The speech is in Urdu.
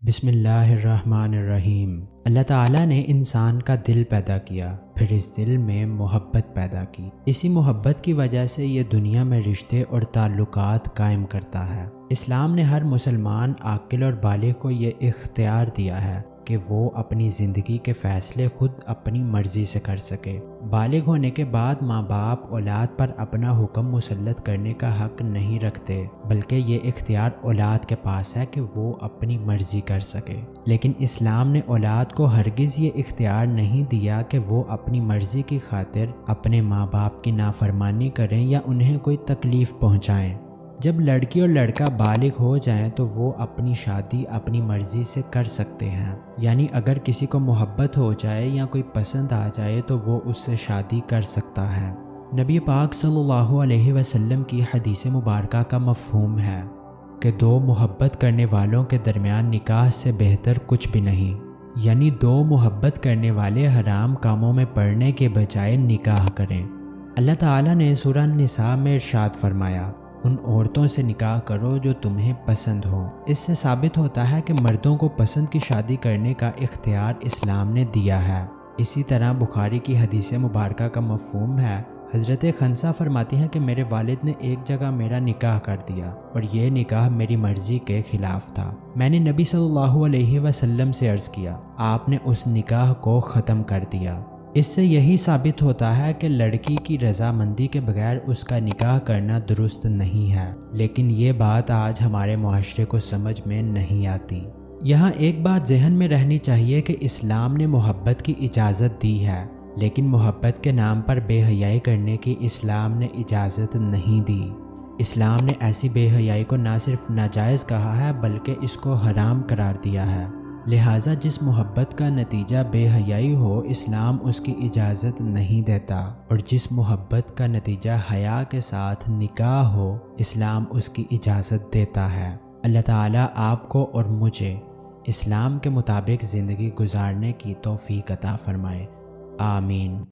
بسم اللہ الرحمن الرحیم۔ اللہ تعالیٰ نے انسان کا دل پیدا کیا، پھر اس دل میں محبت پیدا کی۔ اسی محبت کی وجہ سے یہ دنیا میں رشتے اور تعلقات قائم کرتا ہے۔ اسلام نے ہر مسلمان عاقل اور بالغ کو یہ اختیار دیا ہے کہ وہ اپنی زندگی کے فیصلے خود اپنی مرضی سے کر سکے۔ بالغ ہونے کے بعد ماں باپ اولاد پر اپنا حکم مسلط کرنے کا حق نہیں رکھتے، بلکہ یہ اختیار اولاد کے پاس ہے کہ وہ اپنی مرضی کر سکے۔ لیکن اسلام نے اولاد کو ہرگز یہ اختیار نہیں دیا کہ وہ اپنی مرضی کی خاطر اپنے ماں باپ کی نافرمانی کریں یا انہیں کوئی تکلیف پہنچائیں۔ جب لڑکی اور لڑکا بالغ ہو جائیں تو وہ اپنی شادی اپنی مرضی سے کر سکتے ہیں، یعنی اگر کسی کو محبت ہو جائے یا کوئی پسند آ جائے تو وہ اس سے شادی کر سکتا ہے۔ نبی پاک صلی اللہ علیہ وسلم کی حدیث مبارکہ کا مفہوم ہے کہ دو محبت کرنے والوں کے درمیان نکاح سے بہتر کچھ بھی نہیں، یعنی دو محبت کرنے والے حرام کاموں میں پڑنے کے بجائے نکاح کریں۔ اللہ تعالیٰ نے سورہ النساء میں ارشاد فرمایا، ان عورتوں سے نکاح کرو جو تمہیں پسند ہو۔ اس سے ثابت ہوتا ہے کہ مردوں کو پسند کی شادی کرنے کا اختیار اسلام نے دیا ہے۔ اسی طرح بخاری کی حدیث مبارکہ کا مفہوم ہے، حضرت خنسہ فرماتی ہیں کہ میرے والد نے ایک جگہ میرا نکاح کر دیا اور یہ نکاح میری مرضی کے خلاف تھا۔ میں نے نبی صلی اللہ علیہ وسلم سے عرض کیا، آپ نے اس نکاح کو ختم کر دیا۔ اس سے یہی ثابت ہوتا ہے کہ لڑکی کی رضامندی کے بغیر اس کا نکاح کرنا درست نہیں ہے، لیکن یہ بات آج ہمارے معاشرے کو سمجھ میں نہیں آتی۔ یہاں ایک بات ذہن میں رہنی چاہیے کہ اسلام نے محبت کی اجازت دی ہے، لیکن محبت کے نام پر بے حیائی کرنے کی اسلام نے اجازت نہیں دی۔ اسلام نے ایسی بے حیائی کو نہ صرف ناجائز کہا ہے بلکہ اس کو حرام قرار دیا ہے۔ لہٰذا جس محبت کا نتیجہ بے حیائی ہو، اسلام اس کی اجازت نہیں دیتا، اور جس محبت کا نتیجہ حیا کے ساتھ نکاح ہو، اسلام اس کی اجازت دیتا ہے۔ اللہ تعالیٰ آپ کو اور مجھے اسلام کے مطابق زندگی گزارنے کی توفیق عطا فرمائے۔ آمین۔